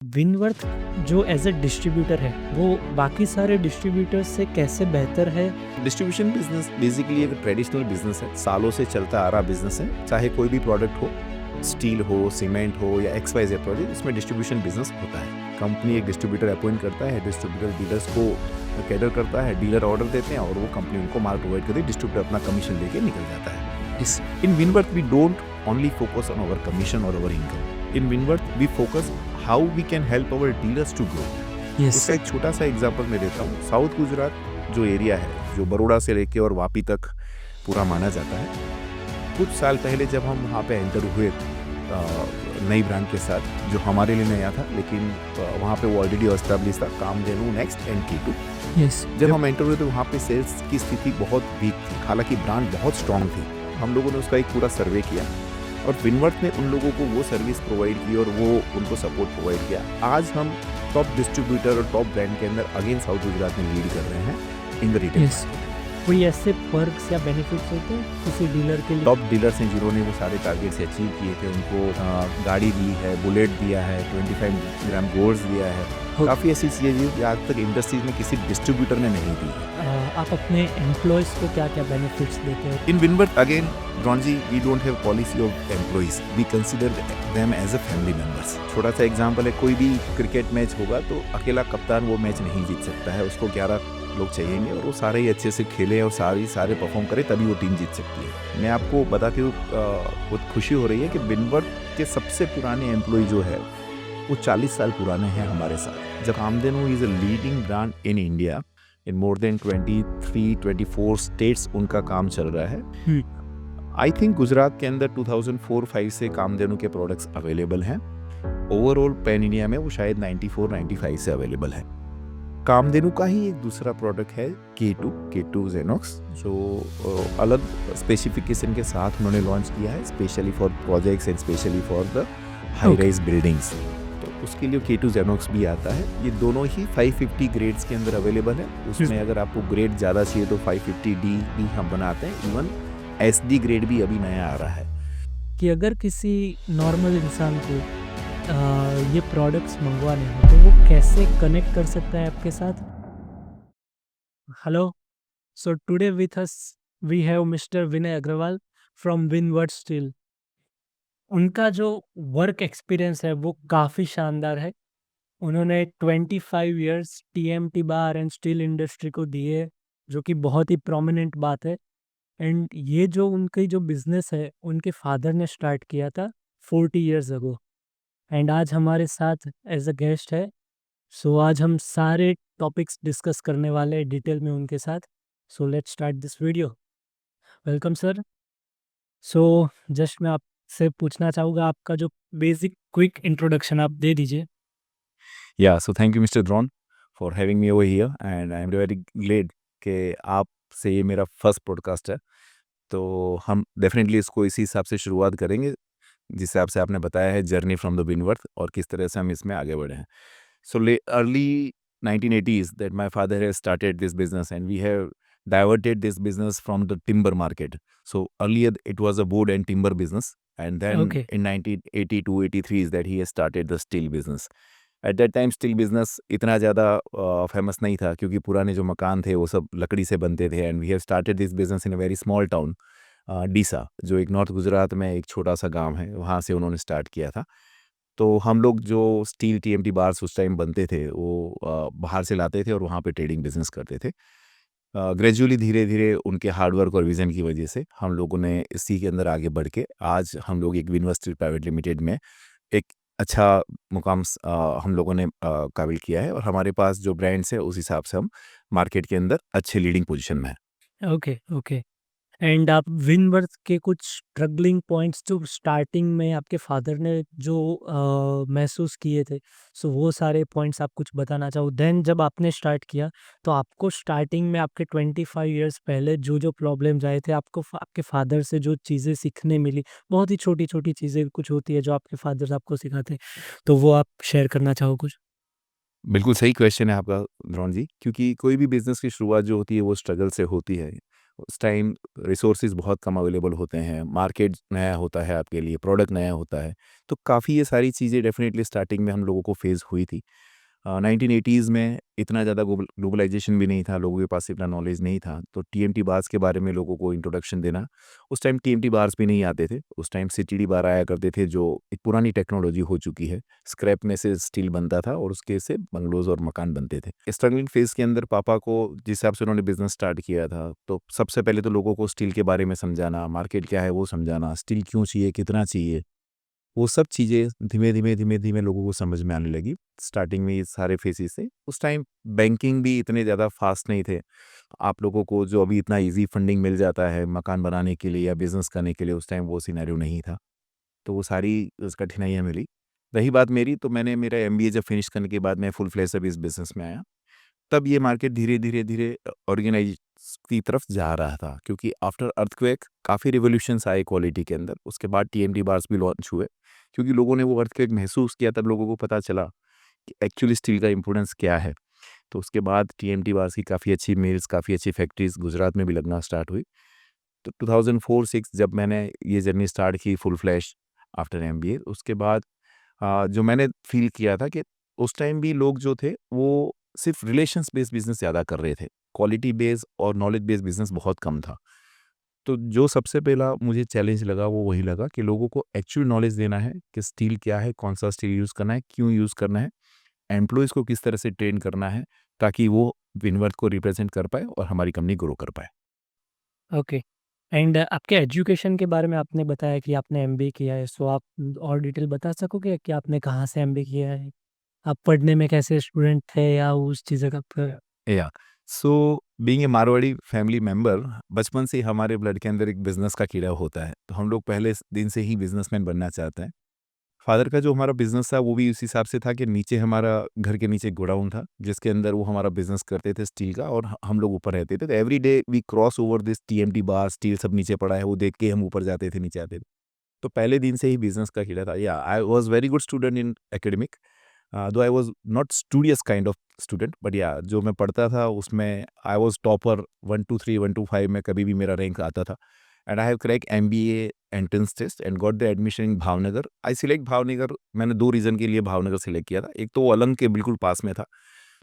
विनवर्थ जो as a distributor है वो बाकी सारे डिस्ट्रीब्यूटर से कैसे बेहतर है? डिस्ट्रीब्यूशन बिजनेस बेसिकली एक ट्रेडिशनल बिजनेस है, सालों से चलता आ रहा बिजनेस है। चाहे कोई भी प्रोडक्ट हो, स्टील हो, सीमेंट हो या XYZ प्रोडक्ट, इसमें डिस्ट्रीब्यूशन बिजनेस होता है। कंपनी एक डिस्ट्रीब्यूटर अपॉइंट करता है, डिस्ट्रीब्यूटर डीलर्स को कैटर करता है, डीलर ऑर्डर देते हैं और वो कंपनी उनको माल प्रोवाइड करती है, डिस्ट्रीब्यूटर अपना कमीशन लेके निकल जाता है। In Winworth we don't only focus on our commission और our income. In Winworth we focus how we can help our dealers to grow. उसका एक छोटा सा एग्जांपल मैं देता हूँ। साउथ गुजरात जो एरिया है, जो बड़ौदा से लेके और वापी तक पूरा माना जाता है, कुछ साल पहले जब हम वहाँ पे एंटर हुए नई ब्रांड के साथ, जो हमारे लिए नया था, लेकिन वहाँ पे वो ऑलरेडी एस्टैब्लिश था, कामधेनु, नेक्स्ट एंड K2। जब हम एंटर हुए तो वहाँ पे सेल्स की स्थिति बहुत वीक थी, हालांकि ब्रांड बहुत स्ट्रांग थी। हम लोगों ने उसका एक पूरा सर्वे किया और विनवर्थ ने उन लोगों को वो सर्विस प्रोवाइड की और वो उनको सपोर्ट प्रोवाइड किया। आज हम टॉप डिस्ट्रीब्यूटर और टॉप ब्रांड के अंदर अगेन साउथ गुजरात में लीड कर रहे हैं इन द रिटेल। कोई ऐसे पर्क्स या बेनिफिट्स होते हैं किसी डीलर के लिए? टॉप डीलर्स हैं जिन्होंने वो सारे टारगेट्स अचीव किए थे, उनको गाड़ी दी है, बुलेट दिया है, 25 ग्राम गोल्ड्स दिया है, काफ़ी ऐसी चीज़ें जो आज तक इंडस्ट्रीज में किसी डिस्ट्रीब्यूटर ने नहीं दी है। आप अपने एम्प्लॉयज़ को क्या क्या बेनिफिट्स देते हैं? इन विनवर्थ अगेन ड्रॉनजी, we don't have policy of employees, we consider them as a family members. छोटा सा एग्जांपल है, कोई भी क्रिकेट मैच होगा तो अकेला कप्तान वो मैच नहीं जीत सकता है, उसको 11 लोग चाहिएंगे और वो सारे ही अच्छे से खेले और सारे परफॉर्म करे, तभी वो टीम जीत सकती है। मैं आपको बता के बहुत खुशी हो रही है कि विनवर्थ के सबसे पुराने एम्प्लॉय जो है वो 40 साल पुराने हैं हमारे साथ। जब Kamdhenu is a leading brand in India, in more than 23-24 states उनका काम चल रहा है। आई थिंक गुजरात के अंदर 2004-05 से कामधेनु के प्रोडक्ट्स अवेलेबल हैं। ओवरऑल पैन इंडिया में वो शायद 94-95 से अवेलेबल है। कामधेनु का ही एक दूसरा प्रोडक्ट है K2 जेनॉक्स, जो अलग स्पेसिफिकेशन के साथ उन्होंने लॉन्च किया है, specially for projects and specially for the high rise buildings. तो उसके लिए K2 जेनॉक्स भी आता है। ये दोनों ही 550 ग्रेड्स के अंदर अवेलेबल है। उसमें अगर आपको ग्रेड ज़्यादा चाहिए तो 550D भी हम बनाते हैं। इवन SD ग्रेड भी अभी नया आ रहा है। कि अगर किसी नॉर्मल इंसान को ये प्रोडक्ट्स मंगवाने हो तो वो कैसे कनेक्ट कर सकता है आपके साथ? Hello, so today with us we have mister Vinay Agarwal from Winworth steel. उनका जो वर्क एक्सपीरियंस है वो काफ़ी शानदार है। उन्होंने 25 years TMT bar and steel industry को दिए, जो कि बहुत ही प्रोमिनेंट बात है। एंड ये जो उनकी जो बिज़नेस है, उनके फादर ने स्टार्ट किया था 40 इयर्स अगो। एंड आज हमारे साथ एज अ गेस्ट है। सो आज हम सारे टॉपिक्स डिस्कस करने वाले हैं डिटेल में उनके साथ। So let's start this video. Welcome sir. So just मैं आपसे पूछना चाहूँगा, आपका जो बेसिक क्विक इंट्रोडक्शन आप दे दीजिए। Yeah, so thank you Mr. Drone for having me over here and I am very glad कि आपसे ये मेरा फर्स्ट पॉडकास्ट है। तो हम डेफिनेटली इसको इसी हिसाब से शुरुआत करेंगे जिस हिसाब से आपने बताया है, जर्नी फ्रॉम द विनवर्थ, और किस तरह से हम इसमें आगे बढ़े हैं। So early 1980s that my father has started this business and we have diverted this business from the timber market. So earlier it was a wood and timber business, and then okay. in 1982-83 is that he has started the steel business. At that time steel business इतना ज़्यादा famous नहीं था क्योंकि पुराने जो मकान थे वो सब लकड़ी से बनते थे। And we have started this business in a very small town Deesa, जो एक नॉर्थ गुजरात में एक छोटा सा गांव है, वहाँ से उन्होंने स्टार्ट किया था। तो हम लोग जो स्टील TMT बार्स उस टाइम बनते थे वो बाहर से लाते थे और वहाँ पे ट्रेडिंग बिजनेस करते थे। ग्रेजुअली धीरे धीरे उनके हार्डवर्क और विजन की वजह से हम लोगों ने इसी के अंदर आगे बढ़ के आज हम लोग एक विनवर्थ स्टील प्राइवेट लिमिटेड में एक अच्छा मुकाम हम लोगों ने काबिल किया है, और हमारे पास जो ब्रांड्स है उस हिसाब से हम मार्केट के अंदर अच्छे लीडिंग पोजीशन में हैं। Okay, okay. एंड आप विनवर्थ के कुछ स्ट्रगलिंग पॉइंट्स जो स्टार्टिंग में आपके फादर ने जो महसूस किए थे, सो वो सारे पॉइंट्स आप कुछ बताना चाहो? देन जब आपने स्टार्ट किया तो आपको स्टार्टिंग में आपके 25 इयर्स पहले जो प्रॉब्लम्स आए थे, आपको आपके फादर से जो चीज़ें सीखने मिली, बहुत ही छोटी-छोटी चीज़ें कुछ होती है जो आपके फादर आपको सिखाते हैं, तो वो आप शेयर करना चाहो कुछ? बिल्कुल सही क्वेश्चन है आपका ध्रुवन जी, क्योंकि कोई भी बिज़नेस की शुरुआत जो होती है वो स्ट्रगल से होती है। उस टाइम रिसोर्सेज बहुत कम अवेलेबल होते हैं, मार्केट नया होता है आपके लिए, प्रोडक्ट नया होता है। तो काफ़ी ये सारी चीज़ें डेफ़िनेटली स्टार्टिंग में हम लोगों को फ़ेस हुई थी। 1980s में इतना ज़्यादा ग्लोबलाइज़ेशन भी नहीं था, लोगों के पास इतना नॉलेज नहीं था, तो टीएमटी बार्स के बारे में लोगों को इंट्रोडक्शन देना। उस टाइम टीएमटी बार्स भी नहीं आते थे, उस टाइम सीटीडी बार आया करते थे, जो एक पुरानी टेक्नोलॉजी हो चुकी है। स्क्रैप में से स्टील बनता था और उसके से बंगलोज़ और मकान बनते थे। स्ट्रगलिंग फेज़ के अंदर पापा को जिस हिसाब से उन्होंने बिज़नेस स्टार्ट किया था, तो सबसे पहले तो लोगों को स्टील के बारे में समझाना, मार्केट क्या है वो समझाना, स्टील क्यों चाहिए, कितना चाहिए, वो सब चीज़ें धीमे-धीमे लोगों को समझ में आने लगी। स्टार्टिंग में ये सारे फेसेस थे। उस टाइम बैंकिंग भी इतने ज़्यादा फ़ास्ट नहीं थे। आप लोगों को जो अभी इतना ईज़ी फंडिंग मिल जाता है मकान बनाने के लिए या बिज़नेस करने के लिए, उस टाइम वो सिनेरियो नहीं था। तो वो सारी कठिनाइयाँ मिली। रही बात मेरी, तो मैंने मेरा एमबीए जब फिनिश करने के बाद मैं फुल फ्लेज अब इस बिज़नेस में आया। तब ये मार्केट धीरे-धीरे ऑर्गेनाइज़ की तरफ जा रहा था, क्योंकि आफ्टर अर्थक्वेक काफ़ी रिवॉल्यूशंस आए क्वालिटी के अंदर। उसके बाद टीएमटी बार्स भी लॉन्च हुए, क्योंकि लोगों ने वो अर्थक्वेक महसूस किया, तब लोगों को पता चला कि एक्चुअली स्टील का इम्पोर्टेंस क्या है। तो उसके बाद टीएमटी बार्स की काफ़ी अच्छी मिल्स, काफ़ी अच्छी फैक्ट्रीज़ गुजरात में भी लगना स्टार्ट हुई। तो 2004-06 जब मैंने ये जर्नी स्टार्ट की फुल फ्लैश आफ्टर एमबीए, उसके बाद जो मैंने फ़ील किया था कि उस टाइम भी लोग जो थे वो सिर्फ़ रिलेशंस बेस्ड बिज़नेस ज़्यादा कर रहे थे। क्वालिटी बेस्ड और नॉलेज बेस्ड बिज़नेस बहुत कम था। तो जो सबसे पहला मुझे चैलेंज लगा वो वही लगा कि लोगों को एक्चुअल नॉलेज देना है कि स्टील क्या है, कौन-सा स्टील यूज़ करना है, क्यों यूज़ करना है, एम्प्लॉइज़ को किस तरह से ट्रेन करना है, ताकि वो विनवर्थ को रिप्रेज़ेंट कर पाएँ और हमारी कंपनी ग्रो कर पाए। ओके। एंड आपके एजुकेशन के बारे में आपने बताया कि आपने एमबीए किया है, सो आप और डिटेल बता सकोगे कि आपने कहाँ से एमबीए किया है? आप पढ़ने में कैसे स्टूडेंट थे या उस चीज़ें का प या so being a Marwari family member, बचपन से ही हमारे ब्लड के अंदर एक बिजनेस का कीड़ा होता है, तो हम लोग पहले दिन से ही बिजनेसमैन बनना चाहते हैं। फादर का जो हमारा बिजनेस था वो भी उस हिसाब से था कि नीचे हमारा घर के नीचे गोडाउन था, जिसके अंदर वो हमारा बिजनेस करते थे स्टील का, और हम लोग ऊपर रहते थे। तो every day we cross over this TMT bar, steel सब नीचे पड़ा है, वो देख के हम ऊपर जाते थे, नीचे आते थे। तो पहले दिन से ही बिजनेस का कीड़ा था। Yeah I was very good student in academic, though I was not studious kind of student, but yeah जो मैं पढ़ता था उसमें I was topper. 1 to 3, 1 to 5 में कभी भी मेरा रैंक आता था। And I have crack MBA entrance test and got the admission in Bhavnagar. I select Bhavnagar, मैंने 2 रीज़न के लिए भावनगर सिलेक्ट किया था। एक तो वो अलंग के बिल्कुल पास में था,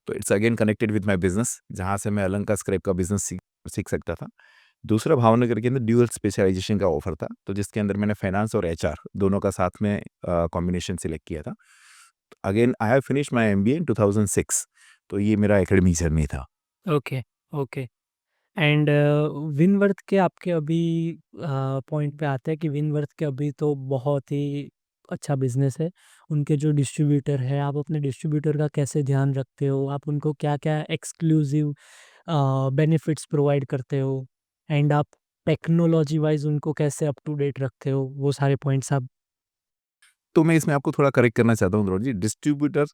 तो it's again connected with my business, जहाँ से मैं अलंग का स्क्रैप का बिज़नेस सीख सीख सकता था। दूसरा, भावनगर के अंदर ड्यूअल स्पेशलाइज़ेशन का ऑफ़र था, तो जिसके अंदर मैंने फाइनेंस और एचआर दोनों का साथ में कॉम्बिनेशन सिलेक्ट किया था। Again I have finished my MBA in 2006, तो ये मेरा एकेडमिक जर्नी था। Okay, okay. एंड विनवर्थ के आपके अभी पॉइंट पे आते हैं कि विनवर्थ के अभी तो बहुत ही अच्छा बिज़नेस है। उनके जो डिस्ट्रीब्यूटर है, आप अपने डिस्ट्रीब्यूटर का कैसे ध्यान रखते हो? आप उनको क्या-क्या एक्सक्लूसिव बेनिफिट्स प्रोवाइड करते हो? एंड आप टेक्नोलॉजी वाइज़ उनको कैसे अप टू डेट रखते हो? वो सारे पॉइंट्स आप तो मैं इसमें आपको थोड़ा करेक्ट करना चाहता हूँ ध्रुव जी, डिस्ट्रीब्यूटर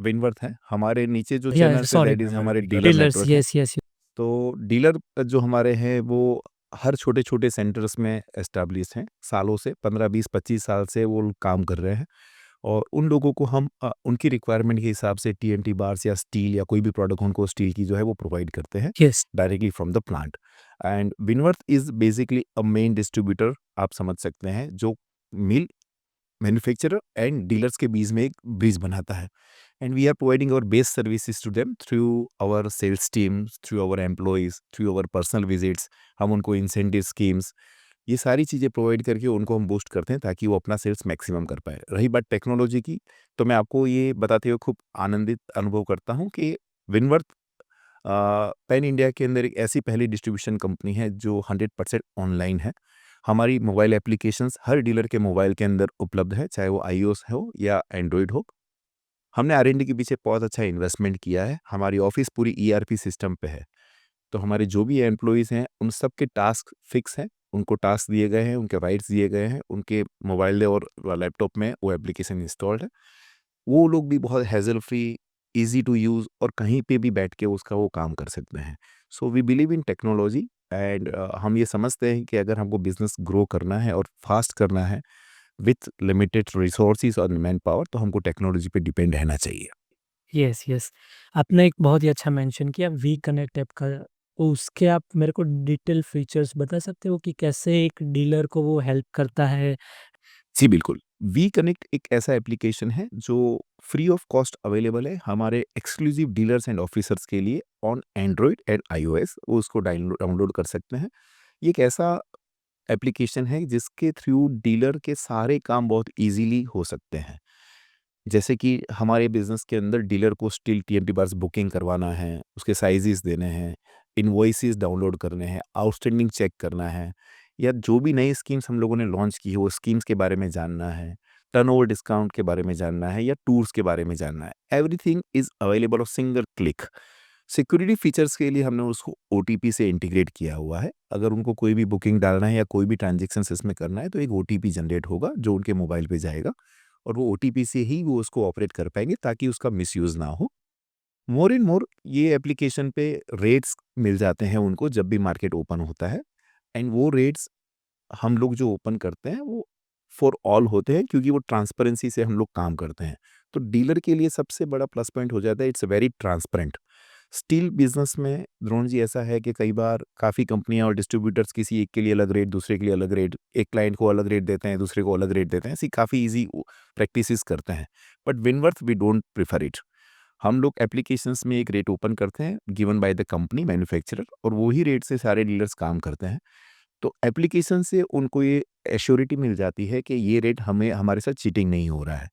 विनवर्थ हैं, हमारे नीचे जो या चैनल्स है सॉरी दैट इज़ हमारे डीलर डीलर्स नेटवर्क है। Yes, yes. तो डीलर जो हमारे हैं वो हर छोटे-छोटे सेंटर्स में एस्टेब्लिश हैं, सालों से 15, 20, 25 साल से वो लोग काम कर रहे हैं। और उन लोगों को हम उनकी रिक्वायरमेंट के हिसाब से टीएमटी बार्स या स्टील या कोई भी प्रोडक्ट उनको स्टील की जो है वो प्रोवाइड करते हैं yes, directly from the plant. And Winworth is basically a main distributor, आप समझ सकते हैं, जो मिल मैन्युफैक्चरर एंड डीलर्स के बीच में एक ब्रिज बनाता है। And we are providing our best services to them through our sales team, through our employees, through our personal visits. हम उनको इंसेंटिव स्कीम्स, ये सारी चीज़ें प्रोवाइड करके उनको हम बूस्ट करते हैं ताकि वो अपना सेल्स मैक्सिमम कर पाए। रही बात टेक्नोलॉजी की, तो मैं आपको ये बताते हुए खूब आनंदित अनुभव करता हूँ कि विनवर्थ पैन इंडिया के अंदर एक ऐसी पहली डिस्ट्रीब्यूशन कंपनी है जो 100% ऑनलाइन है। हमारी मोबाइल एप्लीकेशंस हर डीलर के मोबाइल के अंदर उपलब्ध है, चाहे वो आईओएस हो या एंड्रॉयड हो। हमने आर&डी के पीछे बहुत अच्छा इन्वेस्टमेंट किया है। हमारी ऑफिस पूरी ईआरपी सिस्टम पे है। तो हमारे जो भी एम्प्लॉइज़ हैं, उन सबके टास्क फिक्स हैं। उनको टास्क दिए गए हैं, उनके राइट्स दिए गए हैं, उनके मोबाइल और लैपटॉप में वो एप्लीकेशन इंस्टॉल्ड है। वो लोग भी बहुत hassle free, easy to use और कहीं पे भी बैठ के उसका वो काम कर सकते हैं। So we believe in technology and हम ये समझते हैं कि अगर हमको बिज़नेस ग्रो करना है और फास्ट करना है विथ लिमिटेड रिसोर्सेज़ और मैन पावर, तो हमको टेक्नोलॉजी पे डिपेंड रहना चाहिए। Yes, yes. आपने एक बहुत ही अच्छा मेंशन किया वी कनेक्ट ऐप का उसके आप मेरे को डिटेल फीचर्स बता सकते हो कि कैसे एक डीलर को वो हेल्प करता है? जी, बिल्कुल। वी कनेक्ट एक ऐसा एप्लीकेशन है जो फ्री ऑफ कॉस्ट अवेलेबल है हमारे एक्सक्लूसिव डीलर्स एंड ऑफिसर्स के लिए ऑन एंड्रॉयड एंड आईओएस। वो उसको डाउनलोड कर सकते हैं। ये एक ऐसा एप्लीकेशन है जिसके थ्रू डीलर के सारे काम बहुत ईज़िली हो सकते हैं। जैसे कि हमारे बिज़नेस के अंदर डीलर को स्टिल टीएमटी बार्स बुकिंग करवाना है, उसके साइज़ेज़ देने हैं, इनवॉइसेस डाउनलोड करने हैं, आउटस्टैंडिंग चेक करना है, या जो भी नई स्कीम्स हम लोगों ने लॉन्च की है, वो स्कीम्स के बारे में जानना है, टर्नओवर डिस्काउंट के बारे में जानना है, या टूर्स के बारे में जानना है। Everything is available of single click. Security features के लिए हमने उसको ओटीपी से इंटीग्रेट किया हुआ है। अगर उनको कोई भी बुकिंग डालना है या कोई भी ट्रांज़ैक्शंस इसमें करना है, तो एक ओटीपी जनरेट होगा जो उनके मोबाइल पे जाएगा, और वो ओटीपी से ही वो उसको ऑपरेट कर पाएँगे ताकि उसका मिसयूज़ ना हो। मोर एंड मोर ये एप्लीकेशन पे रेट्स मिल जाते हैं उनको जब भी मार्केट ओपन होता है, एंड वो रेट्स हम लोग जो ओपन करते हैं वो फॉर ऑल होते हैं, क्योंकि वो ट्रांसपेरेंसी से हम लोग काम करते हैं। तो डीलर के लिए सबसे बड़ा प्लस पॉइंट हो जाता है, it's very transparent. Steel business में द्रोण जी ऐसा है कि कई बार काफ़ी कंपनियाँ और डिस्ट्रीब्यूटर्स किसी एक के लिए अलग रेट, दूसरे के लिए अलग रेट, एक क्लाइंट को अलग रेट देते हैं, दूसरे को अलग रेट देते हैं, ऐसी काफ़ी ईज़ी प्रैक्टिसेस करते हैं। But Winworth we don't prefer it. हम लोग एप्लीकेशंस में एक रेट ओपन करते हैं given by the company manufacturer, और वही रेट से सारे डीलर्स काम करते हैं। तो एप्लीकेशन से उनको ये एश्योरिटी मिल जाती है कि ये रेट हमें हमारे साथ चीटिंग नहीं हो रहा है।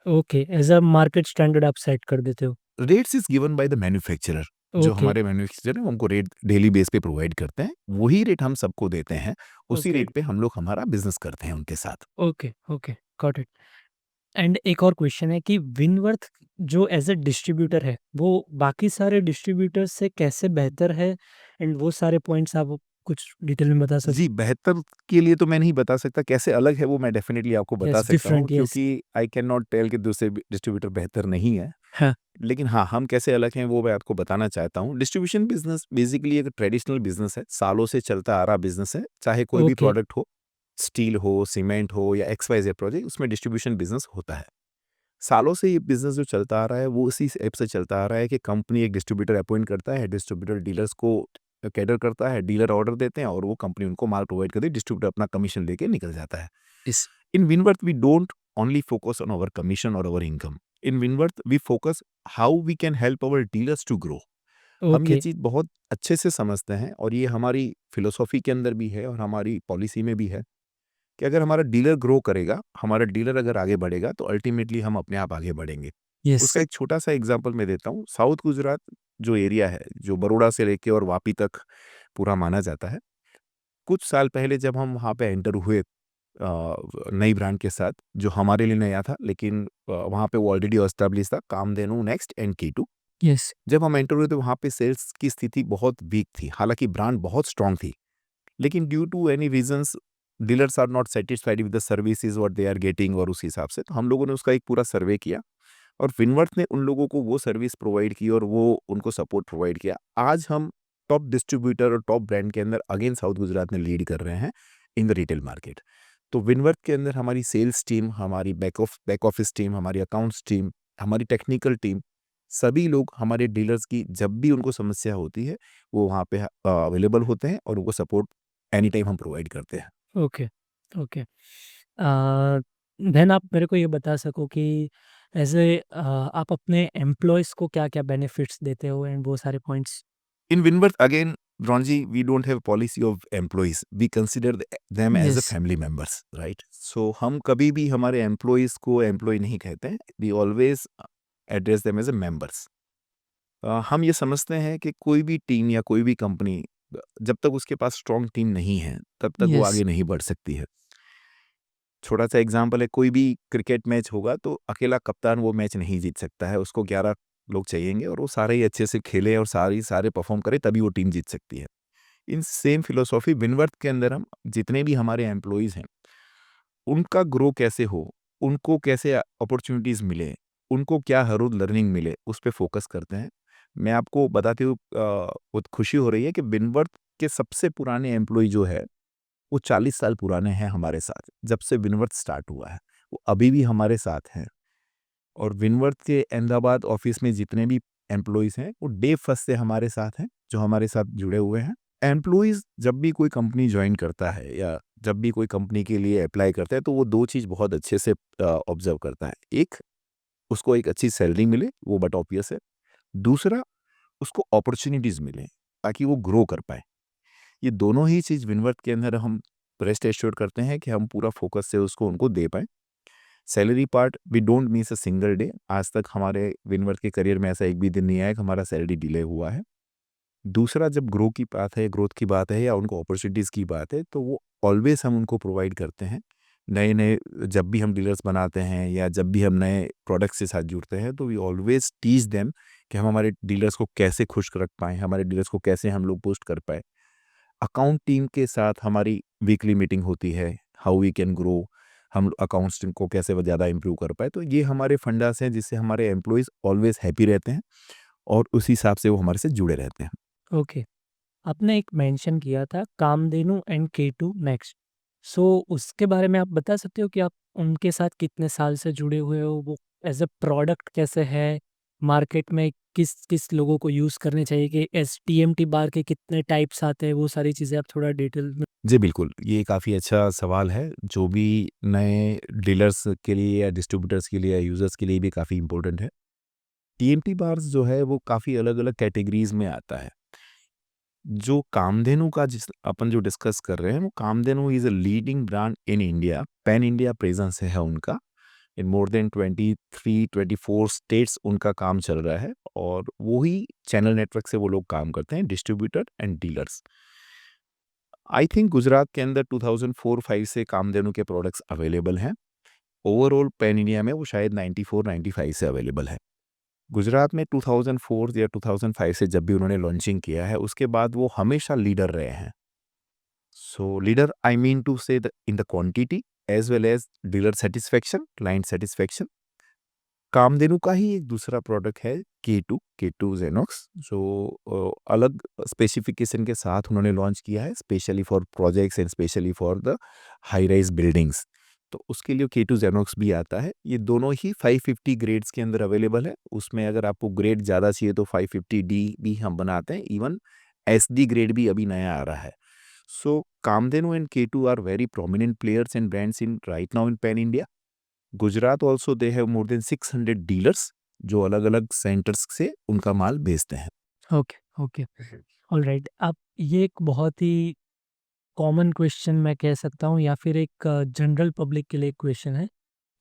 Okay, as a market standard आप सेट कर देते हो। Rates is given by the manufacturer. जो ओके, हमारे मैन्युफैक्चरर हैं, उनको रेट डेली बेस पे प्रोवाइड करते हैं। वही रेट हम सबको देते हैं। उसी ओके, रेट पे हम लोग हमारा बिज़नेस करते हैं उनके साथ। Okay, okay, got it. And एक और क्वेश्चन है कि विनवर्थ जो एज़ अ डिस्ट्रीब्यूटर है, वो बाकी सारे डिस्ट्रीब्यूटर्स से कैसे बेहतर है? एंड वो सारे पॉइंट्स आप कुछ डिटेल में बता सकते जी, बेहतर के लिए तो मैं नहीं बता सकता, कैसे अलग है वो मैं डेफ़िनेटली आपको हो? बता यस, सकता हूँ, डिफरेंट, यस। क्योंकि आई कैन नॉट टेल कि दूसरे डिस्ट्रीब्यूटर बेहतर नहीं है। हाँ, लेकिन हाँ, हम कैसे अलग हैं वो मैं आपको बताना चाहता हूँ। डिस्ट्रीब्यूशन बिज़नेस बेसिकली एक ट्रेडिशनल बिज़नेस है, सालों से चलता आ रहा बिज़नेस है। चाहे कोई भी ओके, प्रोडक्ट हो, स्टील हो, सीमेंट हो, या एक्स-वाई-ज़ेड प्रोजेक्ट, उसमें डिस्ट्रीब्यूशन बिज़नेस होता है। सालों से ये बिज़नेस जो चलता आ रहा है वो इसी ऐप से चलता आ रहा है कि कंपनी एक डिस्ट्रीब्यूटर अपॉइंट करता है, डिस्ट्रीब्यूटर डीलर्स को कैटर करता है, डीलर ऑर्डर देते हैं और वो कंपनी उनको माल प्रोवाइड करती है, डिस्ट्रीब्यूटर अपना कमीशन लेके निकल जाता है। Yes, In Winworth, we don't only focus on our commission or our income. In Winworth, we focus how we can help our dealers to grow. हम ये ओके, चीज़ बहुत अच्छे से समझते हैं, और ये हमारी फिलोसॉफी के अंदर भी है और हमारी पॉलिसी में भी है कि अगर हमारा डीलर ग्रो करेगा, हमारा डीलर अगर आगे बढ़ेगा, तो अल्टीमेटली हम अपने आप आगे बढ़ेंगे। यस, उसका एक छोटा-सा एग्ज़ाम्पल मैं देता हूँ। साउथ गुजरात जो एरिया है, जो बरोड़ा से लेके और वापी तक पूरा माना जाता है। कुछ साल पहले जब हम वहाँ पे एंटर हुए नई ब्रांड के साथ, जो हमारे लिए नया था, लेकिन वहाँ पे वो ऑलरेडी एस्टेब्लिश था, कामधेनु, नेक्स्ट एंड की2। यस, जब हम एंटर हुए तो वहाँ पे सेल्स की स्थिति बहुत वीक थी, हालाँकि ब्रांड बहुत स्ट्रॉन्ग थी। लेकिन due to any reasons dealers are not satisfied with the services what they are getting, और उस हिसाब से तो हम लोगों ने उसका एक पूरा सर्वे किया, और विनवर्थ ने उन लोगों को वो सर्विस प्रोवाइड की और वो उनको सपोर्ट प्रोवाइड किया। आज हम टॉप डिस्ट्रीब्यूटर और टॉप ब्रांड के अंदर अगेन साउथ गुजरात में लीड कर रहे हैं इन द रिटेल मार्केट। तो विनवर्थ के अंदर हमारी सेल्स टीम, हमारी बैक ऑफिस टीम, हमारी अकाउंट्स टीम, हमारी टेक्निकल टीम, सभी लोग हमारे डीलर्स की जब भी उनको समस्या होती है, वो वहाँ पे अवेलेबल होते हैं और उनको सपोर्ट एनी टाइम हम प्रोवाइड करते हैं। Okay, okay. देन आप मेरे को ये बता सको कि एज़ ए आप अपने एम्प्लॉइज़ को क्या-क्या बेनिफिट्स देते हो एंड वो सारे points? In Winworth, again, Ronji, we don't have policy of employees. We consider them as a yes, family members, right? So हम कभी भी हमारे एम्प्लॉइज़ को एम्प्लॉय नहीं कहते हैं। We always address them as a members. हम ये समझते हैं कि कोई भी टीम या कोई भी कंपनी जब तक उसके पास स्ट्रॉन्ग टीम नहीं है, तब तक वो यस, आगे नहीं बढ़ सकती है। छोटा-सा एग्ज़ाम्पल है, कोई भी क्रिकेट मैच होगा तो अकेला कप्तान वो मैच नहीं जीत सकता है, उसको 11 लोग चाहिएँगे और वो सारे ही अच्छे से खेलें और सारे परफ़ॉर्म करें, तभी वो टीम जीत सकती है। इन सेम फिलॉसफी विनवर्थ के अंदर हम जितने भी हमारे एम्प्लॉइज़ हैं, उनका ग्रो कैसे हो, उनको कैसे अपॉर्च्युनिटीज़ मिले, उनको क्या हर रोज़ लर्निंग मिले, उस पे फ़ोकस करते हैं। मैं आपको बताते हुए बहुत खुशी हो रही है कि विनवर्थ के सबसे पुराने एम्प्लॉयी जो है, वो 40 साल पुराने हैं हमारे साथ, जब से विनवर्थ स्टार्ट हुआ है। वो अभी भी हमारे साथ हैं, और विनवर्थ के अहमदाबाद ऑफ़िस में जितने भी एम्प्लॉइज़ हैं, वो डे फर्स्ट से हमारे साथ हैं। जो हमारे साथ जुड़े हुए हैं। एम्प्लॉइज़ जब भी कोई कंपनी जॉइन करता है या जब भी कोई कंपनी के लिए अप्लाई करता है, तो वो 2 चीज़ बहुत अच्छे से ऑब्ज़र्व करता है। एक, उसको एक अच्छी सैलरी मिले, वो बट ऑब्वियस है। दूसरा, उसको अपॉर्च्युनिटीज़ मिलें, ताकि वो ग्रो कर पाए। ये दोनों ही चीज़ विनवर्थ के अंदर हम रेस्ट एश्योर्ड करते हैं कि हम पूरा फ़ोकस से उसको उनको दे पाएँ। Salary part we don't miss a single day. आज तक हमारे विनवर्थ के करियर में ऐसा एक भी दिन नहीं आया कि हमारा सैलरी डिले हुआ है। दूसरा, जब ग्रोथ की बात है या उनको अपॉर्च्युनिटीज़ की बात है, तो वो ऑलवेज़ हम उनको प्रोवाइड करते हैं। नए-नए जब भी हम डीलर्स बनाते हैं या जब भी हम नए प्रोडक्ट्स के साथ जुड़ते हैं, तो वी ऑलवेज़ टीच देम कि हम हमारे डीलर्स को कैसे खुश रख पाएँ, हमारे डीलर्स को कैसे हम लोग बूस्ट कर पाएँ। अकाउंट टीम के साथ हमारी वीकली मीटिंग होती है, हाउ वी कैन ग्रो, हम अकाउंट्स टीम को कैसे वो ज़्यादा इम्प्रूव कर पाएँ। तो ये हमारे फंडास हैं जिससे हमारे एम्प्लॉइज़ ऑलवेज़ हैप्पी रहते हैं और उस हिसाब से वो हमारे से जुड़े रहते हैं। ओके। आपने एक मेंशन किया था कामधेनु एंड के2 नेक्स्ट। सो उसके बारे में आप बता सकते हो कि आप उनके साथ कितने साल से जुड़े हुए हो? वो एज़ अ प्रोडक्ट कैसे है? मार्केट में किस-किस लोगों को यूज़ करने चाहिए कि एस टीएमटी बार के कितने टाइप्स आते हैं? वो सारी चीज़ें आप थोड़ा डिटेल में। जी, बिल्कुल। ये काफ़ी अच्छा सवाल है, जो भी नए डीलर्स के लिए या डिस्ट्रीब्यूटर्स के लिए या यूज़र्स के लिए भी काफ़ी इम्पोर्टेंट है। टीएमटी बार्स जो है वो काफ़ी अलग-अलग कैटेगरीज़ में आता है। जो कामधेनु का जिस अपन जो डिस्कस कर रहे हैं, वो Kamdhenu is a leading brand in India, pan India presence है उनका। इन मोर देन 23-24 स्टेट्स उनका काम चल रहा है और वो ही चैनल नेटवर्क से वो लोग काम करते हैं, distributor and dealers. I think Gujarat के अंदर 2004-5 से कामधेनु के प्रोडक्ट्स अवेलेबल हैं। ओवरऑल पैन इंडिया में वो शायद 94-95 से अवेलेबल है। गुजरात में 2004 या 2005 से जब भी उन्होंने लॉन्चिंग किया है, उसके बाद वो हमेशा लीडर रहे हैं। सो leader I mean to say the in the quantity as well as dealer satisfaction, client satisfaction. Kamdhenu का ही एक दूसरा प्रोडक्ट है के टू ज़ेनॉक्स, जो अलग स्पेसिफिकेशन के साथ उन्होंने लॉन्च किया है, specially for projects and specially for the high rise buildings. तो उसके लिए के टू ज़ेनॉक्स भी आता है। ये दोनों ही 550 ग्रेड्स के अंदर अवेलेबल है। उसमें अगर आपको ग्रेड ज़्यादा चाहिए तो 550 डी भी हम बनाते हैं। इवन एसडी ग्रेड भी अभी नया आ रहा है। So Kamdhenu and K two are very prominent players and brands in right now in pan India. Gujarat also they have more than 600 dealers, जो अलग-अलग सेंटर्स से उनका माल भेजते हैं। Okay, okay. ऑलराइट। आप ये एक बहुत ही कॉमन क्वेश्चन मैं कह सकता हूँ या फिर एक जनरल पब्लिक के लिए क्वेश्चन है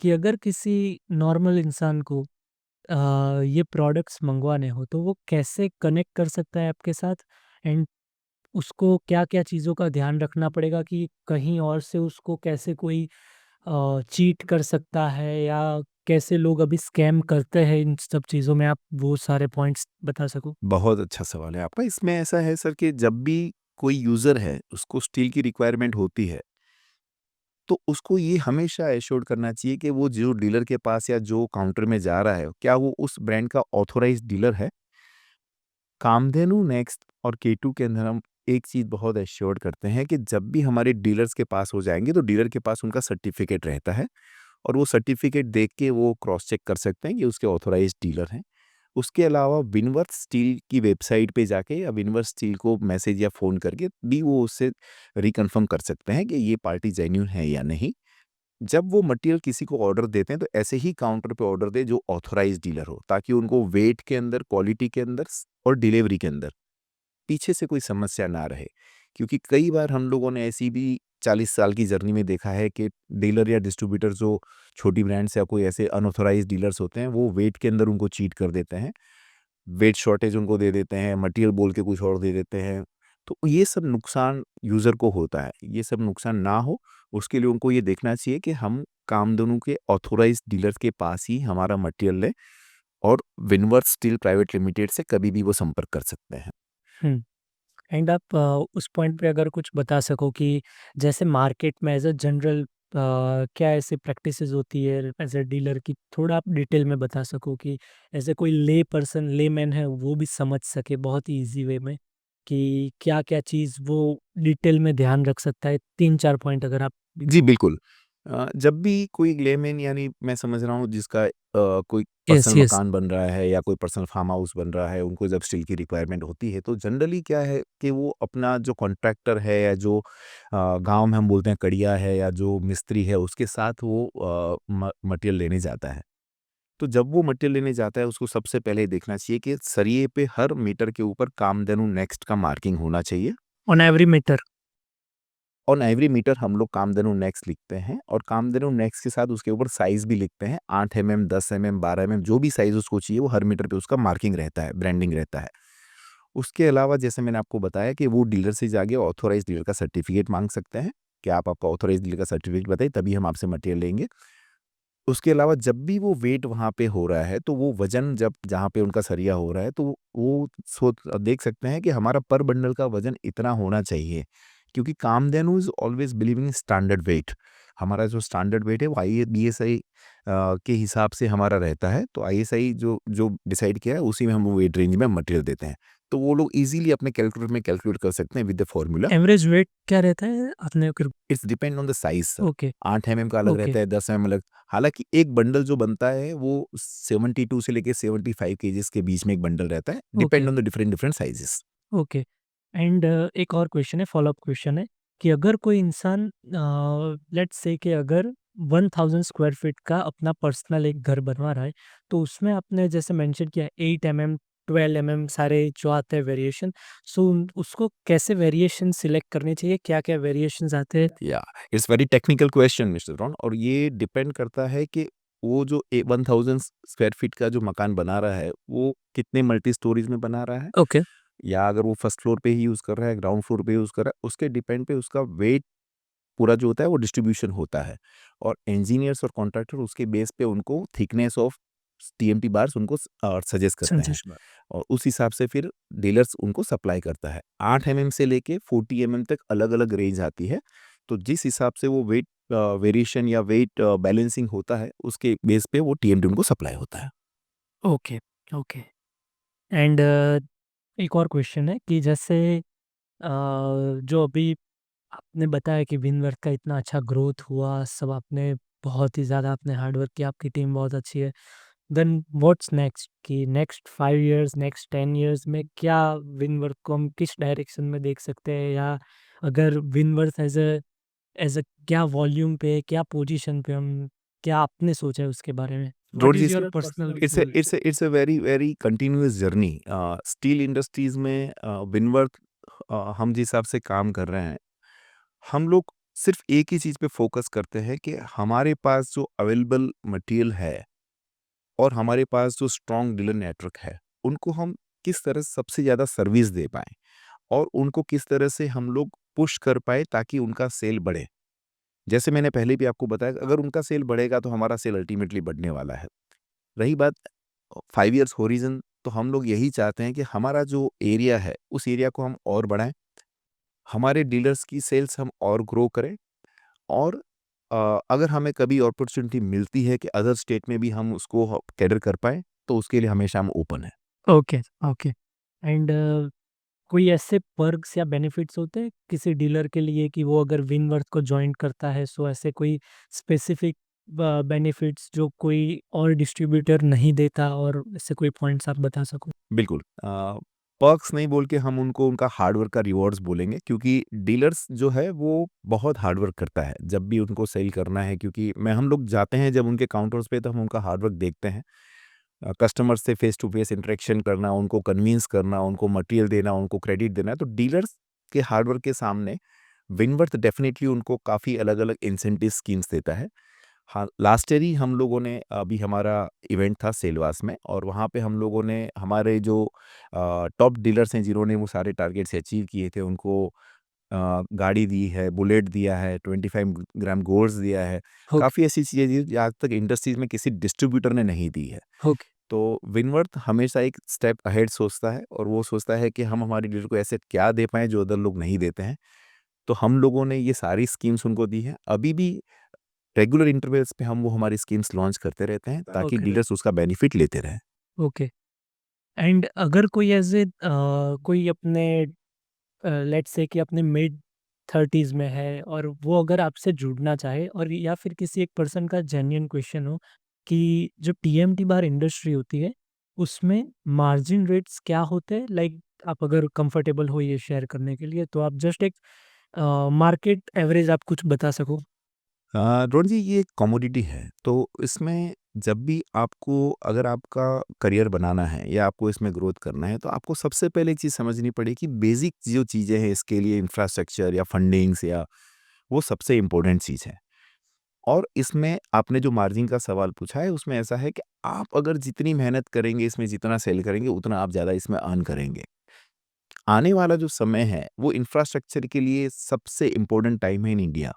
कि अगर किसी नॉर्मल इंसान को ये प्रोडक्ट्स मंगवाने हो तो वो कैसे कनेक्ट कर सकता है आपके साथ? एंड उसको क्या-क्या चीज़ों का ध्यान रखना पड़ेगा कि कहीं और से उसको कैसे कोई चीट कर सकता है या कैसे लोग अभी स्कैम करते हैं इन सब चीज़ों में, आप वो सारे पॉइंट्स बता सको? बहुत अच्छा सवाल है आपका। इसमें ऐसा है सर कि जब भी कोई यूज़र है, उसको स्टील की रिक्वायरमेंट होती है, तो उसको ये हमेशा एश्योर्ड करना चाहिए कि वो जो डीलर के पास या जो काउंटर में जा रहा है, क्या वो उस ब्रांड का ऑथराइज़्ड डीलर है? कामधेनु नेक्स्ट और के2 के अंदर हम एक चीज़ बहुत एश्योर्ड करते हैं कि जब भी हमारे डीलर्स के पास हो जाएँगे, तो डीलर के पास उनका सर्टिफ़िकेट रहता है और वो सर्टिफ़िकेट देख के वो क्रॉस चेक कर सकते हैं कि उसके ऑथराइज़्ड डीलर हैं। उसके अलावा विनवर्थ स्टील की वेबसाइट पे जाके या विनवर्थ स्टील को मैसेज या फ़ोन करके भी वो उससे रिकन्फर्म कर सकते हैं कि ये पार्टी जेन्युइन है या नहीं। जब वो मटेरियल किसी को ऑर्डर देते हैं, तो ऐसे ही काउंटर पे ऑर्डर दें जो ऑथराइज़्ड डीलर हो, ताकि उनको वेट के अंदर, क्वालिटी के अंदर और डिलीवरी के अंदर पीछे से कोई समस्या ना रहे। क्योंकि कई बार हम लोगों ने ऐसी भी 40 साल की जर्नी में देखा है कि डीलर या डिस्ट्रीब्यूटर जो छोटी ब्रांड्स या कोई ऐसे अनऑथराइज्ड डीलर्स होते हैं, वो वेट के अंदर उनको चीट कर देते हैं। वेट शॉर्टेज उनको दे देते हैं, मटेरियल बोल के कुछ और दे देते हैं। तो ये सब नुकसान यूज़र को होता है। ये सब नुकसान ना हो, उसके लिए उनको ये देखना चाहिए कि हम कामधेनु के ऑथराइज्ड डीलर के पास ही हमारा मटेरियल लें और विनवर्थ स्टील प्राइवेट लिमिटेड से कभी भी वो संपर्क कर सकते हैं। हुँ। एंड आप उस पॉइंट पे अगर कुछ बता सको कि जैसे मार्केट में एज़ अ जनरल क्या ऐसी प्रैक्टिसेस होती है एज़ अ डीलर की, थोड़ा आप डिटेल में बता सको कि ऐसे कोई लेमैन है वो भी समझ सके बहुत ही ईज़ी वे में कि क्या-क्या चीज़ वो डिटेल में ध्यान रख सकता है? 3-4 पॉइंट अगर आप। जी, बिल्कुल। जब भी कोई लेमैन यानी मैं समझ रहा हूँ जिसका कोई यस, पर्सनल यस। मकान बन रहा है या कोई पर्सनल फार्म हाउस बन रहा है, उनको जब स्टील की रिक्वायरमेंट होती है, तो जनरली क्या है कि वो अपना जो कॉन्ट्रैक्टर है या जो गाँव में हम बोलते हैं कड़िया है या जो मिस्त्री है, उसके साथ वो मटेरियल लेने जाता है। तो जब वो मटेरियल लेने जाता है, उसको सबसे पहले देखना चाहिए कि सरिये पे हर मीटर के ऊपर कामधेनु नेक्स्ट का मार्किंग होना चाहिए। On every metre. On every metre हम लोग कामधेनु नेक्स्ट लिखते हैं और कामधेनु नेक्स्ट के साथ उसके ऊपर साइज़ भी लिखते हैं। 8 एमएम, 10 एमएम, 12 एमएम जो भी साइज़ उसको चाहिए वो हर मीटर पे उसका मार्किंग रहता है, ब्रांडिंग रहता है। उसके अलावा जैसे मैंने आपको बताया कि वो डीलर से जाके ऑथराइज़्ड डीलर का सर्टिफ़िकेट माँग सकते हैं कि आप आपका ऑथराइज़्ड डीलर का सर्टिफ़िकेट बताइए तभी हम आपसे मटेरियल लेंगे। उसके अलावा जब भी वो वेट वहाँ पे हो रहा है, तो वो वज़न जब जहाँ पे उनका सरिया हो रहा है, तो वो देख सकते हैं कि हमारा पर बंडल का वज़न इतना होना चाहिए। क्योंकि Kamdhenu is always believing in standard weight. हमारा जो स्टैंडर्ड वेट है वो बीएसआई के हिसाब से हमारा रहता है। तो आईएसआई जो जो डिसाइड किया है उसी में हम वो वेट रेंज में मटेरियल देते हैं। तो वो लोग ईज़िली अपने कैलकुलेटर में कैलकुलेट कर सकते हैं with the formula. Average weight क्या रहता है? आपने फिर it's depend on the size sir. Okay, 8 MM का अलग ओके, रहता है, 10 एमएम अलग। हालाँकि एक बंडल जो बनता है वो 72 से लेके 75 केजीज़ के बीच में एक बंडल रहता है, okay, depend on the different different sizes. Okay. And एक और क्वेश्चन है, फ़ॉलो-अप क्वेश्चन है कि अगर कोई इंसान लेट्स से कि अगर 1000 स्क्वायर फीट का अपना पर्सनल एक घर बनवा रहा है, तो उसमें आपने जैसे मेंशन किया 8 एमएम, 12 एमएम सारे जो आते हैं वेरिएशन, सो उसको कैसे वेरिएशन सिलेक्ट करने चाहिए? क्या-क्या वेरिएशंस आते हैं? या it's very technical question mister Ron और ये डिपेंड करता है कि वो जो 1000 स्क्वायर फीट का जो मकान बना रहा है, वो कितने मल्टी स्टोरीज़ में बना रहा है ओके, या अगर वो फर्स्ट फ्लोर पे ही यूज़ कर रहा है, ग्राउंड फ्लोर पे यूज़ कर रहा है, उसके डिपेंड पे उसका वेट पूरा जो होता है वो डिस्ट्रीब्यूशन होता है और इंजीनियर्स और कॉन्ट्रैक्टर उसके बेस पे उनको थिकनेस ऑफ टीएमटी बार्स उनको सजेस्ट करते हैं संतुष्ट। और उस हिसाब से फिर डीलर्स उनको सप्लाई करता है। 8 एमएम से लेके 40 एमएम तक अलग-अलग रेंज आती है। तो जिस हिसाब से वो वेट वेरिएशन या वेट बैलेंसिंग होता है, उसके बेस पे वो टीएमटी उनको सप्लाई होता है। Okay, okay. एंड एक और क्वेश्चन है कि जैसे जो अभी आपने बताया कि विनवर्थ का इतना अच्छा ग्रोथ हुआ, सब आपने बहुत ही ज़्यादा आपने हार्ड वर्क किया, आपकी टीम बहुत अच्छी है। देन व्हाट्स नेक्स्ट कि नेक्स्ट 5 इयर्स, नेक्स्ट 10 इयर्स में क्या विनवर्थ को हम किस डायरेक्शन में देख सकते हैं? या अगर विनवर्थ एज़ अ क्या वॉल्यूम पे, क्या पोजीशन पे हम क्या आपने सोचा है उसके बारे में? व्हाट रोडजी is your personal goal? It's a very very continuous journey. Steel industries में विनवर्थ हम जिस हिसाब से काम कर रहे हैं हम लोग सिर्फ एक ही चीज़ पे फ़ोकस करते हैं कि हमारे पास जो अवेलेबल मटेरियल है और हमारे पास जो स्ट्रॉन्ग डीलर नेटवर्क है, उनको हम किस तरह से सबसे ज़्यादा सर्विस दे पाएँ और उनको किस तरह से हम लोग पुश कर पाएँ ताकि उनका सेल बढ़े। जैसे मैंने पहले भी आपको बताया अगर उनका सेल बढ़ेगा तो हमारा सेल अल्टीमेटली बढ़ने वाला है। रही बात 5 इयर्स होराइज़न तो हम लोग यही चाहते हैं कि हमारा जो एरिया है, उस एरिया को हम और बढ़ाएँ, हमारे डीलर्स की सेल्स हम और ग्रो करें और अगर हमें कभी अपॉर्च्युनिटी मिलती है कि अदर स्टेट में भी हम उसको कैटर कर पाएँ, तो उसके लिए हमेशा हम ओपन हैं। Okay, okay. एंड कोई ऐसे पर्क्स या बेनिफिट्स होते हैं किसी डीलर के लिए कि वो अगर विनवर्थ को जॉइन करता है, सो ऐसे कोई स्पेसिफिक बेनिफिट्स जो कोई और डिस्ट्रीब्यूटर नहीं देता, और ऐसे कोई पॉइंट्स आप बता सको? बिल्कुल पर्क्स नहीं बोल के हम उनको उनका हार्ड वर्क का रिवॉर्ड्स बोलेंगे क्योंकि डीलर्स जो है वो बहुत हार्ड वर्क करता है, जब भी उनको सेल करना है क्योंकि मैं हम लोग जाते हैं जब उनके काउंटर्स पे तो हम उनका हार्ड वर्क देखते हैं। कस्टमर से फेस टू फेस इंटरेक्शन करना, उनको कन्विंस करना, उनको मटेरियल देना, उनको क्रेडिट देना, तो डीलर्स के हार्ड वर्क के सामने विनवर्थ डेफ़िनिटली उनको काफ़ी अलग-अलग इंसेंटिव स्कीम्स देता है। हाँ, लास्ट ईयर ही हम लोगों ने अभी हमारा इवेंट था सेलवास में और वहाँ पे हम लोगों ने हमारे जो टॉप डीलर्स हैं जिन्होंने वो सारे टारगेट्स अचीव किए थे उनको गाड़ी दी है, बुलेट दिया है, 25 ग्राम गोल्ड्स दिया है। ओके, काफ़ी ऐसी चीज़ें दी जो आज तक इंडस्ट्रीज़ में किसी डिस्ट्रीब्यूटर ने नहीं दी है। ओके, तो विनवर्थ हमेशा एक स्टेप अहेड सोचता है और वो सोचता है कि हम हमारे डीलर को ऐसे क्या दे पाएँ जो अदर लोग नहीं देते हैं। तो हम लोगों ने ये सारी स्कीम्स उनको दी है। अभी भी रेगुलर इंटरवल्स पे हम वो हमारी स्कीम्स लॉन्च करते रहते हैं ताकि ओके, डीलर्स उसका बेनिफिट लेते रहें। ओके। एंड अगर कोई कोई अपने लेट्स से कि अपने मिड 30s में है और वो अगर आपसे जुड़ना चाहे और या फिर किसी एक पर्सन का जेन्युइन क्वेश्चन हो कि जो टीएमटी बार इंडस्ट्री होती है, उसमें मार्जिन रेट्स क्या होते हैं? लाइक आप अगर कंफर्टेबल हो ये शेयर करने के लिए, तो आप जस्ट एक मार्केट एवरेज आप कुछ बता सको? ड्रोन जी, ये कमोडिटी है, तो इसमें जब भी आपको अगर आपका करियर बनाना है या आपको इसमें ग्रोथ करना है, तो आपको सबसे पहले एक चीज़ समझनी पड़ेगी कि बेसिक जो चीज़ें हैं इसके लिए इंफ्रास्ट्रक्चर या फंडिंग्स या वो सबसे इम्पोर्टेंट चीज़ है। और इसमें आपने जो मार्जिन का सवाल पूछा है, उसमें ऐसा है कि आप अगर जितनी मेहनत करेंगे, इसमें जितना सेल करेंगे, उतना आप ज़्यादा इसमें अर्न करेंगे। आने वाला जो समय है, वो इंफ्रास्ट्रक्चर के लिए सबसे इम्पोर्टेंट टाइम है इन इंडिया।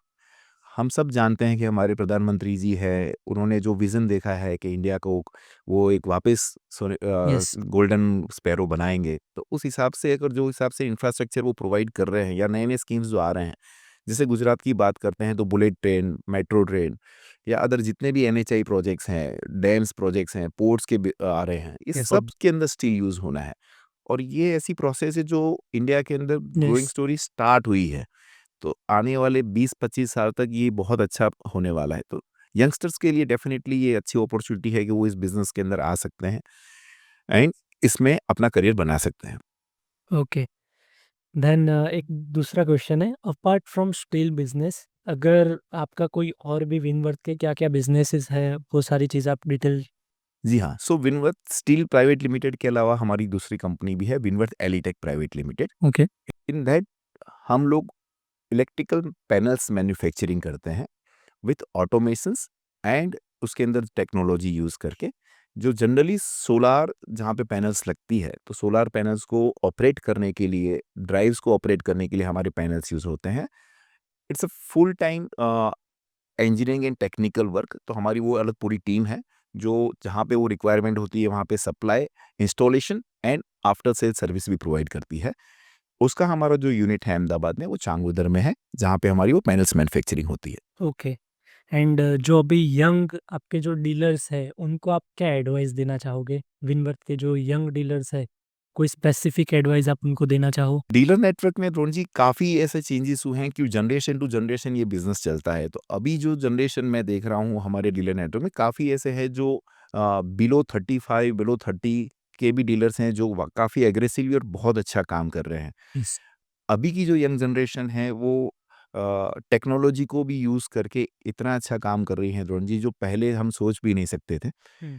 हम सब जानते हैं कि हमारे प्रधानमंत्री जी हैं, उन्होंने जो विज़न देखा है कि इंडिया को वो एक वापस यस, गोल्डन स्पैरो बनाएँगे। तो उस हिसाब से अगर जो हिसाब से इंफ्रास्ट्रक्चर वो प्रोवाइड कर रहे हैं या नए-नए स्कीम्स जो आ रहे हैं, जैसे गुजरात की बात करते हैं तो बुलेट ट्रेन, मेट्रो ट्रेन या अदर जितने भी एनएचआई प्रोजेक्ट्स हैं, डैम्स प्रोजेक्ट्स हैं, पोर्ट्स के आ रहे हैं, ये यस, सब के अंदर स्टील यूज़ होना है। और ये ऐसी प्रोसेस है जो इंडिया के अंदर ग्रोइंग यस। स्टोरी स्टार्ट हुई है। तो आने वाले 20-25 साल तक ये बहुत अच्छा होने वाला है। तो यंगस्टर्स के लिए डेफ़िनिटली ये अच्छी अपॉर्च्युनिटी है कि वो इस बिज़नेस के अंदर आ सकते हैं एंड इसमें अपना करियर बना सकते हैं। ओके। देन एक दूसरा क्वेश्चन है, अपार्ट फ्रॉम स्टील बिज़नेस अगर आपका कोई और भी विनवर्थ के क्या-क्या बिज़नेसेस हैं, वो सारी चीज़ आप डिटेल। जी हाँ, so Winworth steel private limited के अलावा हमारी दूसरी कंपनी भी है, Winworth Elitech private limited. Okay, in that हम लोग इलेक्ट्रिकल पैनल्स मैन्युफैक्चरिंग करते हैं विथ ऑटोमेशंस एंड उसके अंदर टेक्नोलॉजी यूज़ करके, जो जनरली सोलार जहाँ पे पैनल्स लगती है, तो सोलार पैनल्स को ऑपरेट करने के लिए, ड्राइव्स को ऑपरेट करने के लिए हमारे पैनल्स यूज़ होते हैं। It's a full time engineering and technical work. तो हमारी वो अलग पूरी टीम है, जो जहाँ पे वो रिक्वायरमेंट होती है, वहाँ पे supply, installation and after sale service भी प्रोवाइड करती है। उसका हमारा जो यूनिट है अहमदाबाद में, वो चांगुदर में है, जहाँ पे हमारी वो पैनल्स मैन्युफैक्चरिंग होती है। ओके। एंड जो अभी यंग आपके जो डीलर्स हैं, उनको आप क्या एडवाइस देना चाहोगे? विनवर्थ के जो यंग डीलर्स हैं, कोई स्पेसिफिक एडवाइस आप उनको देना चाहो? डीलर नेटवर्क में ड्रोन जी काफ़ी ऐसे चेंजेस हुए हैं कि जनरेशन टू जनरेशन ये बिज़नेस चलता है। तो अभी जो जनरेशन मैं देख रहा हूँ हमारे डीलर नेटवर्क में, काफ़ी ऐसे हैं जो बिलो 35, बिलो 30 के भी डीलर्स हैं, जो काफ़ी एग्रेसिवली और बहुत अच्छा काम कर रहे हैं। यस। अभी की जो यंग जनरेशन है वो टेक्नोलॉजी को भी यूज़ करके इतना अच्छा काम कर रही है ड्रोन जी, जो पहले हम सोच भी नहीं सकते थे। हुँ,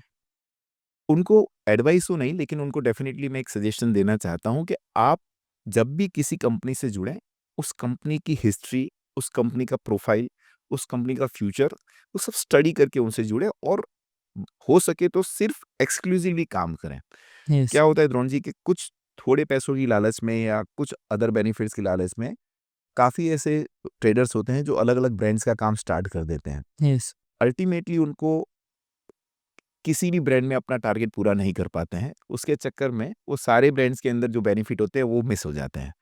उनको एडवाइस तो नहीं, लेकिन उनको डेफ़िनिटली मैं एक सजेशन देना चाहता हूँ कि आप जब भी किसी कंपनी से जुड़ें, उस कंपनी की हिस्ट्री, उस कंपनी का प्रोफ़ाइल, उस कंपनी का फ्यूचर, वो सब स्टडी करके उनसे जुड़ें और हो सके तो सिर्फ़ एक्सक्लूसिवली काम करें। यस, क्या होता है ध्रुवन जी कि कुछ थोड़े पैसों की लालच में या कुछ अदर बेनिफिट्स की लालच में काफ़ी ऐसे ट्रेडर्स होते हैं जो अलग-अलग ब्रांड्स का काम स्टार्ट कर देते हैं। यस, अल्टीमेटली उनको किसी भी ब्रांड में अपना टारगेट पूरा नहीं कर पाते हैं। उसके चक्कर में वो सारे ब्रांड्स के अंदर जो बेनिफिट होते हैं वो मिस हो जाते हैं।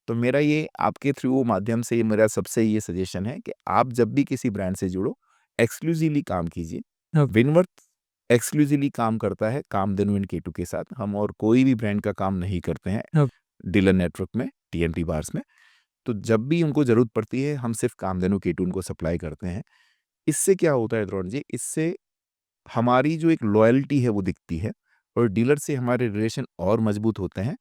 तो मेरा ये आपके थ्रू माध्यम से मेरा सबसे ये सजेशन है कि आप जब भी किसी ब्रांड से जुड़ो, एक्सक्लूसिवली काम कीजिए। ओके, विनवर्थ एक्सक्लूसिवली काम करता है कामधेनु एंड केटू के साथ। हम और कोई भी ब्रांड का काम नहीं करते हैं ओके, डीलर नेटवर्क में, टीएमटी बार्स में। तो जब भी उनको ज़रूरत पड़ती है, हम सिर्फ़ कामधेनु केटू उनको सप्लाई करते हैं। इससे क्या होता है द्रोण जी, इससे हमारी जो एक लॉयल्टी है वो दिखती है और डीलर से हमारे रिलेशन और मजबूत होते हैं।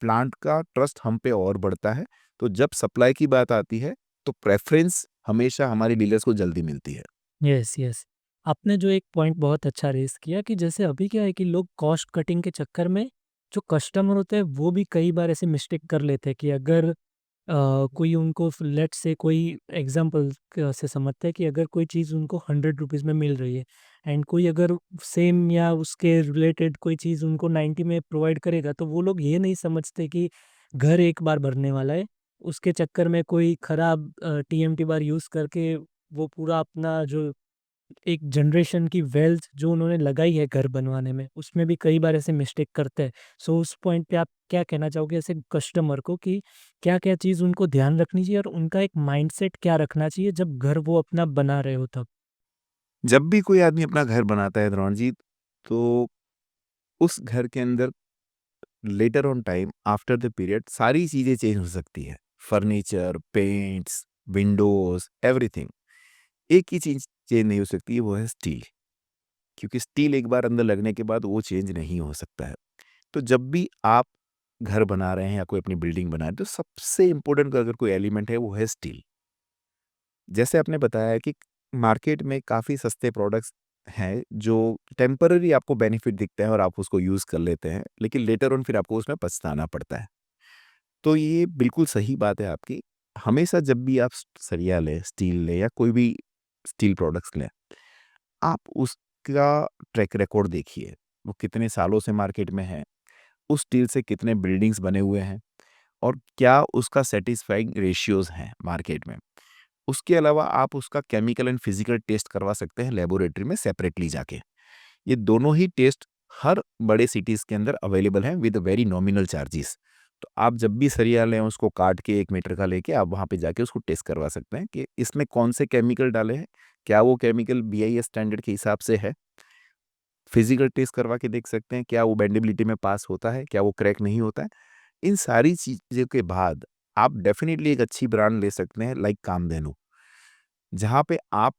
प्लांट का ट्रस्ट हम पे और बढ़ता है। तो जब सप्लाई की बात आती है, तो प्रेफ़रेंस हमेशा हमारे डीलर्स को जल्दी मिलती है। Yes, yes. आपने जो एक पॉइंट बहुत अच्छा रेज़ किया कि जैसे अभी क्या है कि लोग कॉस्ट कटिंग के चक्कर में जो कस्टमर होते हैं, वो भी कई बार ऐसे मिस्टेक कर लेते हैं कि अगर कोई उनको लेट्स से कोई एग्जांपल से समझते हैं कि अगर कोई चीज़ उनको 100 रुपीज़ में मिल रही है एंड कोई अगर सेम या उसके रिलेटेड कोई चीज़ उनको 90 में प्रोवाइड करेगा, तो वो लोग ये नहीं समझते कि घर एक बार भरने वाला है। उसके चक्कर में कोई खराब टीएमटी बार यूज़ करके वो पूरा अपना जो एक जनरेशन की वेल्थ जो उन्होंने लगाई है घर बनवाने में, उसमें भी कई बार ऐसे मिस्टेक करते हैं। सो उस पॉइंट पे आप क्या कहना चाहोगे ऐसे कस्टमर को कि क्या-क्या चीज़ उनको ध्यान रखनी चाहिए और उनका एक माइंडसेट क्या रखना चाहिए जब घर वो अपना बना रहे हो तब? जब भी कोई आदमी अपना घर बनाता है द्रोण जी, तो उस घर के अंदर later on time after the period सारी चीज़ें चेंज हो सकती है। Furniture, paints, Windows, everything. एक ही चीज़ चेंज नहीं हो सकती, वो है स्टील। क्योंकि स्टील एक बार अंदर लगने के बाद वो चेंज नहीं हो सकता है। तो जब भी आप घर बना रहे हैं या कोई अपनी बिल्डिंग बना रहे हैं, तो सबसे इम्पोर्टेंट अगर कोई एलिमेंट है, वो है स्टील। जैसे आपने बताया कि मार्केट में काफ़ी सस्ते प्रोडक्ट्स हैं, जो टेम्परेरी आपको बेनिफिट दिखते हैं और आप उसको यूज़ कर लेते हैं, लेकिन लेटर ऑन फिर आपको उसमें पछताना पड़ता है। तो ये बिल्कुल सही बात है आपकी। हमेशा जब भी आप सरिया लें, स्टील लें या कोई भी स्टील प्रोडक्ट्स लें, आप उसका ट्रैक रिकॉर्ड देखिए। वो कितने सालों से मार्केट में है, उस स्टील से कितने बिल्डिंग्स बने हुए हैं और क्या उसका सैटिस्फाइंग रेशियोज़ हैं मार्केट में। उसके अलावा आप उसका केमिकल एंड फिज़िकल टेस्ट करवा सकते हैं लेबोरेटरी में सेपरेटली जाके। ये दोनों ही टेस्ट हर बड़े सिटीज़ के अंदर अवेलेबल हैं विद वेरी नॉमिनल चार्जेस। तो आप जब भी सरिया लें उसको काट के 1 मीटर का लेके आप वहाँ पे जाके उसको टेस्ट करवा सकते हैं कि इसमें कौन से केमिकल डाले हैं, क्या वो केमिकल बीआईएस स्टैंडर्ड के हिसाब से है। फिज़िकल टेस्ट करवा के देख सकते हैं, क्या वो बेंडेबिलिटी में पास होता है, क्या वो क्रैक नहीं होता है। इन सारी चीज़ों के बाद आप डेफ़िनिटली एक अच्छी ब्रांड ले सकते हैं लाइक कामधेनु, जहाँ पे आप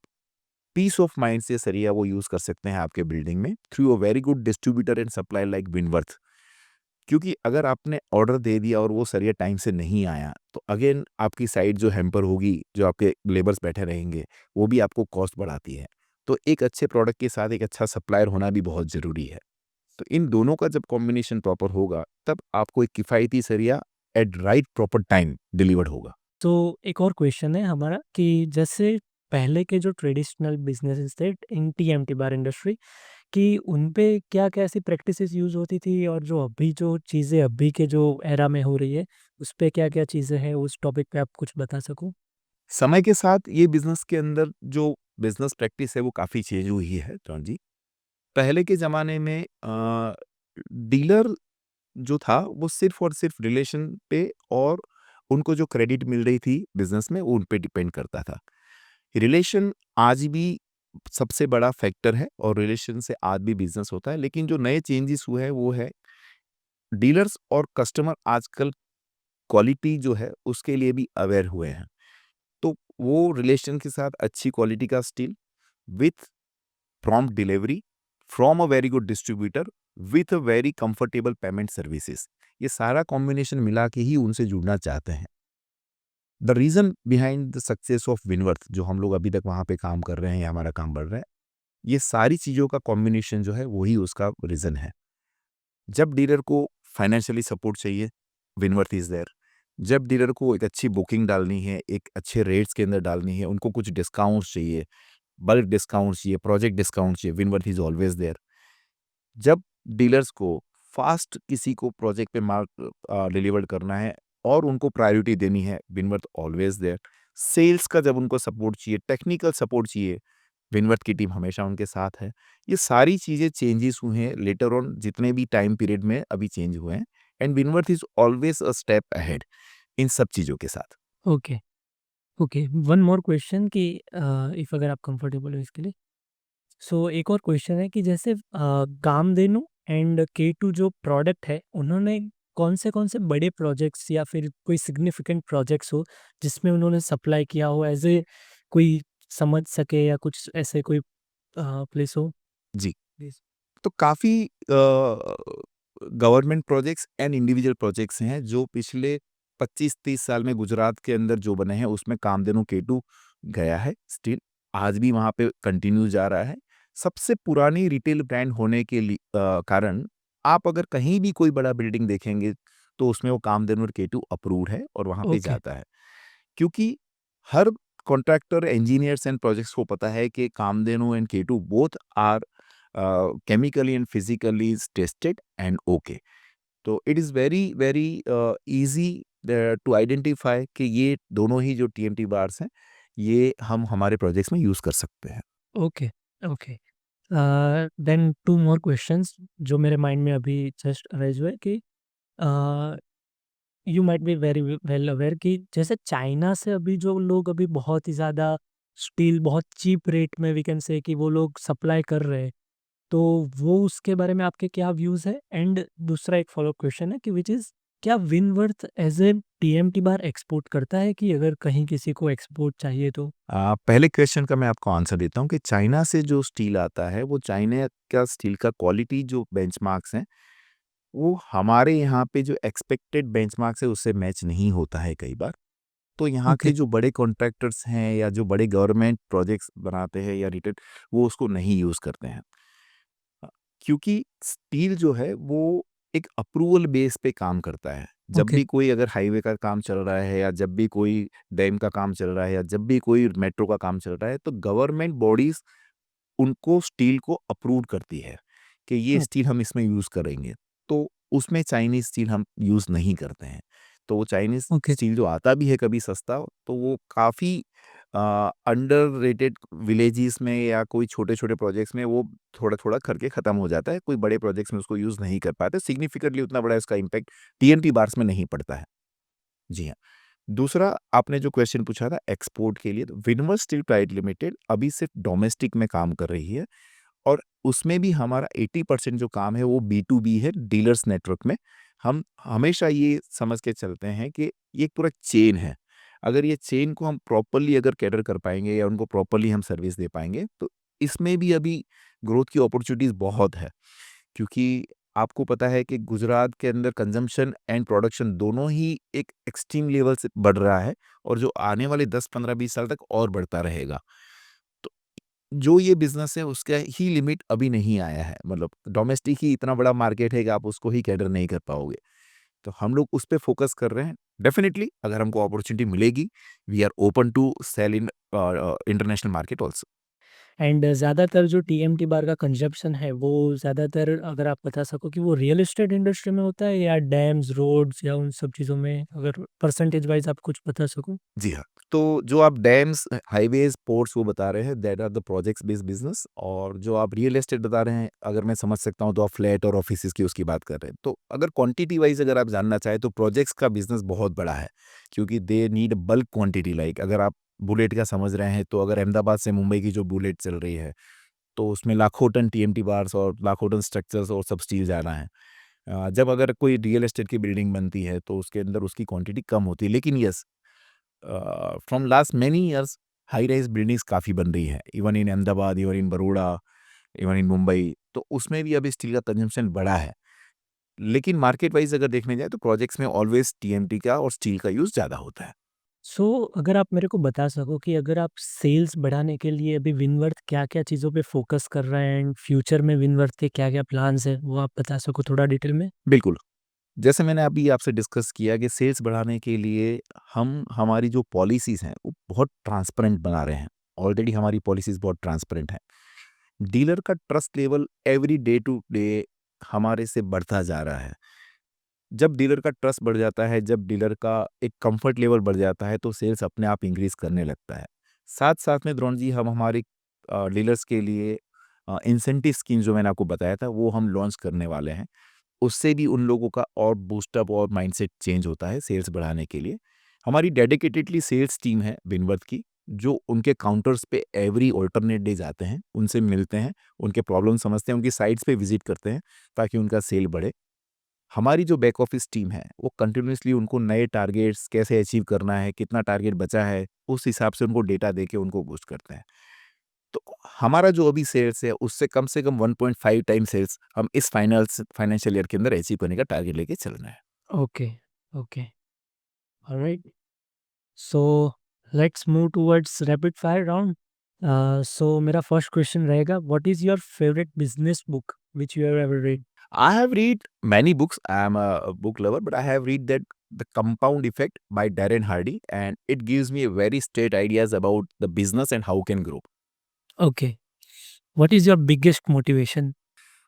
पीस ऑफ माइंड से सरिया वो यूज़ कर सकते हैं आपके बिल्डिंग में through a very good distributor and supplier like Winworth. क्योंकि अगर आपने ऑर्डर दे दिया और वो सरिया टाइम से नहीं आया, तो अगेन आपकी साइड जो हैम्पर होगी, जो आपके लेबर्स बैठे रहेंगे, वो भी आपको कॉस्ट बढ़ाती है। तो एक अच्छे प्रोडक्ट के साथ एक अच्छा सप्लायर होना भी बहुत ज़रूरी है। तो इन दोनों का जब कॉम्बिनेशन प्रॉपर होगा, तब आपको एक किफ़ायती सरिया at right proper time delivered होगा। तो एक और क्वेश्चन है हमारा कि जैसे पहले के जो ट्रेडिशनल बिज़नेसेस थे इन टीएमटी बार इंडस्ट्री कि उन पे क्या-क्या ऐसी प्रैक्टिसेस यूज़ होती थी और जो अभी जो चीज़ें अभी के जो एरा में हो रही है, उस पे क्या-क्या चीज़ें हैं? उस टॉपिक पे आप कुछ बता सको? समय के साथ ये बिज़नेस के अंदर जो बिज़नेस प्रैक्टिस है, वो काफ़ी चेंज हुई है, जॉन जी। पहले के ज़माने में डीलर जो था वो सिर्फ़ और सिर्फ़ रिलेशन पे और उनको जो क्रेडिट मिल रही थी बिज़नेस में वो उन पे डिपेंड करता था। रिलेशन आज भी सबसे बड़ा फैक्टर है और रिलेशन से आज भी बिज़नेस होता है, लेकिन जो नए चेंजेस हुए हैं वो है डीलर्स और कस्टमर आजकल क्वालिटी जो है उसके लिए भी अवेयर हुए हैं। तो वो रिलेशन के साथ अच्छी क्वालिटी का steel with prompt delivery from a very good distributor with a very comfortable payment services, ये सारा कॉम्बिनेशन मिला के ही उनसे जुड़ना चाहते हैं। The reason behind the success of Winworth, जो हम लोग अभी तक वहाँ पे काम कर रहे हैं या हमारा काम बढ़ रहा है, ये सारी चीज़ों का कॉम्बिनेशन जो है वही उसका रीज़न है। जब डीलर को फाइनेंशियली सपोर्ट चाहिए, विनवर्थ इज़ देयर। जब डीलर को एक अच्छी बुकिंग डालनी है, एक अच्छे रेट्स के अंदर डालनी है, उनको कुछ डिस्काउंट्स चाहिए, बल्क डिस्काउंट्स चाहिए, प्रोजेक्ट डिस्काउंट चाहिए, विनवर्थ इज़ ऑलवेज़ देयर। जब डीलर्स को फास्ट किसी को प्रोजेक्ट पे माल डिलीवर करना है और उनको प्रायोरिटी देनी है, विनवर्थ ऑलवेज़ देयर। सेल्स का जब उनको सपोर्ट चाहिए, टेक्निकल सपोर्ट चाहिए, विनवर्थ की टीम हमेशा उनके साथ है। ये सारी चीज़ें चेंजेस हुए हैं लेटर ऑन जितने भी टाइम पीरियड में अभी चेंज हुए हैं and Winworth is always a step ahead in सब चीज़ों के साथ। Okay, okay. One more question कि इफ अगर आप कंफर्टेबल हो इसके लिए। सो एक और क्वेश्चन है कि जैसे कामधेनु एंड के2 जो प्रोडक्ट है, उन्होंने कौन से बड़े प्रोजेक्ट्स या फिर कोई सिग्निफिकेंट प्रोजेक्ट्स हो, जिसमें उन्होंने सप्लाई किया हो एज़ ए कोई समझ सके या कुछ ऐसे कोई प्लेस हो? जी। प्लीज़। तो काफ़ी government projects and individual projects हैं जो पिछले 25-30 साल में गुजरात के अंदर जो बने हैं उसमें कामधेनु केटू गया है स्टिल आज भी वहाँ पे कंटिन्यू जा रहा है। सबसे पुरानी रिटेल ब्रांड होने के कारण आप अगर कहीं भी कोई बड़ा बिल्डिंग देखेंगे तो उसमें वो कामधेनु और केटू अप्रूव्ड है और वहाँ पे ओके, जाता है। क्योंकि हर कॉन्ट्रैक्टर, इंजीनियर्स एंड प्रोजेक्ट्स को पता है कि Kamdhenu and Kay2 both are chemically and physically is tested and okay. तो it is very very easy to identify कि ये दोनों ही जो टीएमटी बार्स हैं, ये हम हमारे प्रोजेक्ट्स में यूज़ कर सकते हैं। Okay, okay. Then 2 more questions जो मेरे माइंड में अभी जस्ट अराइज़ हुए कि uh, you might be very well aware कि जैसे चाइना से अभी जो लोग अभी बहुत ही ज़्यादा स्टील बहुत चीप रेट में वी कैन से कि वो लोग सप्लाई कर रहे हैं। तो वो उसके बारे में आपके क्या व्यूज़ है? एंड दूसरा एक फ़ॉलो-अप क्वेश्चन है कि व्हिच इज़ क्या Winworth as a TMT bar export करता है कि अगर कहीं किसी को एक्सपोर्ट चाहिए तो? पहले क्वेश्चन का मैं आपको आंसर देता हूँ कि चाइना से जो स्टील आता है, वो चाइना का स्टील का क्वालिटी जो बेंचमार्क्स हैं, वो हमारे यहाँ पे जो एक्सपेक्टेड बेंचमार्क्स है, उससे मैच नहीं होता है कई बार। तो यहाँ ओके, के जो बड़े कॉन्ट्रैक्टर्स हैं या जो बड़े गवर्नमेंट प्रोजेक्ट्स बनाते हैं या रिटेल, वो उसको नहीं यूज़ करते हैं। अ, क्योंकि स्टील जो है वो एक अप्रूवल बेस पे काम करता है। जब ओके, भी कोई अगर हाईवे का काम चल रहा है या जब भी कोई डैम का काम चल रहा है या जब भी कोई मेट्रो का काम चल रहा है, तो गवर्नमेंट बॉडीज़ उनको स्टील को अप्रूव करती है कि ये ओ स्टील हम इसमें यूज़ करेंगे। तो उसमें चाइनीज़ स्टील हम यूज़ नहीं करते हैं। तो वो चाइनीज़ ओके, स्टील जो आता भी है कभी सस्ता, तो वो काफ़ी अंडररेटेड विलेजेस में या कोई छोटे-छोटे प्रोजेक्ट्स में वो थोड़ा-थोड़ा करके ख़त्म हो जाता है। कोई बड़े प्रोजेक्ट्स में उसको यूज़ नहीं कर पाते। सिग्निफिकेंटली उतना बड़ा इसका इम्पैक्ट टीएमटी बार्स में नहीं पड़ता है। जी हाँ। दूसरा आपने जो क्वेश्चन पूछा था एक्सपोर्ट के लिए, तो विनवर्स स्टील प्राइवेट लिमिटेड अभी सिर्फ़ डोमेस्टिक में काम कर रही है। और उसमें भी हमारा 80% जो काम है वो बी2बी है, डीलर्स नेटवर्क में। हम हमेशा ये समझ के चलते हैं कि ये एक पूरा चेन है। अगर ये चेन को हम प्रॉपर्ली अगर कैटर कर पाएँगे या उनको प्रॉपर्ली हम सर्विस दे पाएँगे, तो इसमें भी अभी ग्रोथ की अपॉर्च्युनिटीज़ बहुत है। क्योंकि आपको पता है कि गुजरात के अंदर कंज़म्पशन एंड प्रोडक्शन दोनों ही एक एक्सट्रीम लेवल से बढ़ रहा है और जो आने वाले 10, 15, 20 साल तक और बढ़ता रहेगा। तो जो ये बिज़नेस है उसका ही लिमिट अभी नहीं आया है। मतलब डोमेस्टिक ही इतना बड़ा मार्केट है कि आप उसको ही कैटर नहीं कर पाओगे। तो हम लोग उस पे फ़ोकस कर रहे हैं। डेफ़िनिटली अगर हमको अपॉर्च्युनिटी मिलेगी, we are open to sell in international market also. And ज़्यादातर जो टीएमटी बार का कंज़प्शन है वो ज़्यादातर अगर आप बता सको कि वो रियल एस्टेट इंडस्ट्री में होता है या डैम्स, रोड्स या उन सब चीज़ों में? अगर परसेंटेज वाइज़ आप कुछ बता सको? जी हाँ। तो जो आप डैम्स, हाइवेज़, पोर्ट्स वो बता रहे हैं, that are the projects based business. और जो आप रियल एस्टेट बता रहे हैं, अगर मैं समझ सकता हूँ, तो आप फ्लैट और ऑफिसेज़ की उसकी बात कर रहे हैं। तो अगर क्वांटिटी वाइज़ अगर आप जानना चाहें, तो प्रोजेक्ट्स का बिज़नेस बहुत बड़ा है, क्योंकि they need bulk quantity. Like अगर आप बुलेट का समझ रहे हैं, तो अगर अहमदाबाद से मुंबई की जो बुलेट चल रही है, तो उसमें लाखों टन टीएमटी बार्स और लाखों टन स्ट्रक्चर्स और सब स्टील जाना है। जब अगर कोई रियल एस्टेट की बिल्डिंग बनती है, तो उसके अंदर उसकी क्वांटिटी कम होती है। लेकिन yes, from last many years high rise buildings काफ़ी बन रही है, even in Ahmedabad, even in Baroda, even in Mumbai. तो उसमें भी अभी स्टील का कंजम्पशन बढ़ा है। लेकिन मार्केट वाइज अगर देखने जाए, तो प्रोजेक्ट्स में ऑलवेज टीएमटी का और स्टील का यूज़ ज़्यादा होता है। सो अगर आप मेरे को बता सको कि अगर आप सेल्स बढ़ाने के लिए अभी विनवर्थ क्या-क्या चीज़ों पे फ़ोकस कर रहा है एंड फ्यूचर में विनवर्थ के क्या-क्या प्लान्स हैं, वो आप बता सको थोड़ा डिटेल में? बिल्कुल। जैसे मैंने अभी आपसे डिस्कस किया कि सेल्स बढ़ाने के लिए हम हमारी जो पॉलिसीज़ हैं, वो बहुत ट्रांसपेरेंट बना रहे हैं। ऑलरेडी हमारी पॉलिसीज़ बहुत ट्रांसपेरेंट हैं। डीलर का trust level every day to day हमारे से बढ़ता जा रहा है। जब डीलर का ट्रस्ट बढ़ जाता है, जब डीलर का एक कंफर्ट लेवल बढ़ जाता है, तो सेल्स अपने आप इंक्रीज़ करने लगता है। साथ-साथ में द्रोण जी, हम हमारे डीलर्स के लिए इंसेंटिव स्कीम जो मैंने आपको बताया था, वो हम लॉन्च करने वाले हैं। उससे भी उन लोगों का और बूस्ट अप और माइंडसेट चेंज होता है सेल्स बढ़ाने के लिए। हमारी डेडिकेटेडली सेल्स टीम है विनवर्थ की, जो उनके काउंटर्स पे एवरी अल्टरनेट डे जाते हैं, उनसे मिलते हैं, उनके प्रॉब्लम समझते हैं, उनकी साइट्स पे विज़िट करते हैं, ताकि उनका सेल बढ़े। हमारी जो बैक ऑफिस टीम है, वो कंटिन्यूअसली उनको नए टारगेट्स कैसे अचीव करना है, कितना टारगेट बचा है, उस हिसाब से उनको डेटा देके उनको बूस्ट करते हैं। तो हमारा जो अभी सेल्स है, उससे कम से कम 1.5 टाइम सेल्स हम इस फाइनेंशियल ईयर के अंदर अचीव करने का टारगेट लेके चल रहे हैं। Okay, okay, alright. So let's move towards rapid fire round. So मेरा फर्स्ट क्वेश्चन रहेगा, what is your favourite business book which you have ever read? I have read many books. I am a book lover, but I have read that The Compound Effect by Darren Hardy, and it gives me very straight ideas about the business and how can grow. Okay. What is your biggest motivation?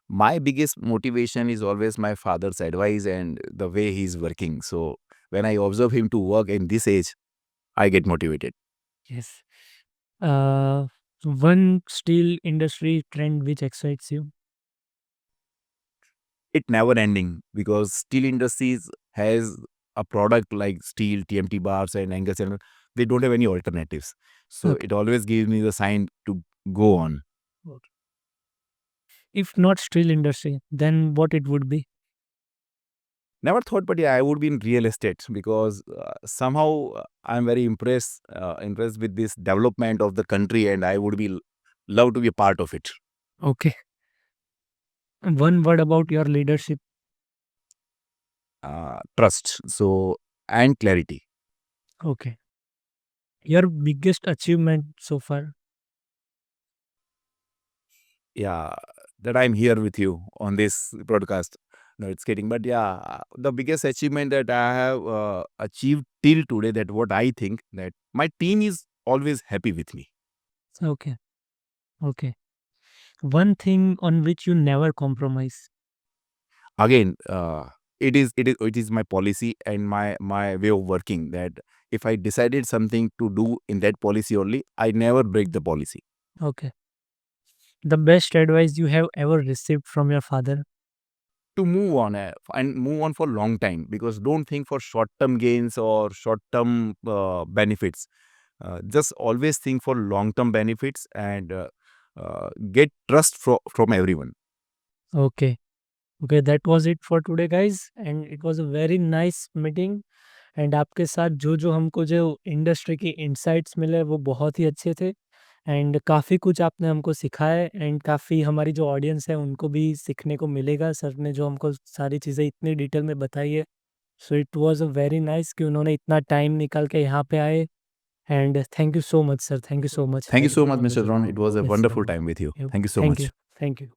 My biggest motivation is always my father's advice and the way he's working. So when I observe him to work in this age, I get motivated. Yes. Uh, One steel industry trend which excites you? It never ending because steel industries has a product like steel, TMT bars and angle cylinder. They don't have any alternatives. So Okay. it always gives me the sign to go on. Okay. If not steel industry, then what it would be? Never thought, but yeah, I would be in real estate because somehow I'm very impressed with this development of the country, and I would be love to be a part of it. Okay. One word about your leadership. Trust, so and clarity. Okay. Your biggest achievement so far. Yeah, that I'm here with you on this broadcast. No, it's kidding, but yeah, the biggest achievement that I have achieved till today, that what I think that my team is always happy with me. Okay. Okay. One thing on which you never compromise. Again, it is my policy and my way of working, that if I decided something to do in that policy only, I never break the policy. Okay. The best advice you have ever received from your father. To move on and move on for long time, because don't think for short term gains or short term benefits. Just always think for long term benefits, and get trust from everyone. Okay. Okay, that was it for today guys, and it was a very nice meeting. And आपके साथ जो हमको जो industry की insights मिले वो बहुत ही अच्छे थे, एंड काफ़ी कुछ आपने हमको सिखाया, एंड काफ़ी हमारी जो ऑडियंस है उनको भी सीखने को मिलेगा। सर ने जो हमको सारी चीज़ें इतनी डिटेल में बताई है, so it was a very nice कि उन्होंने इतना टाइम निकाल के यहाँ पे आए। And thank you so much sir, thank you so much. Thank you so much, Mr. Ron. It was a yes wonderful time with you. Sir, Thank you so thank you, much. Thank you.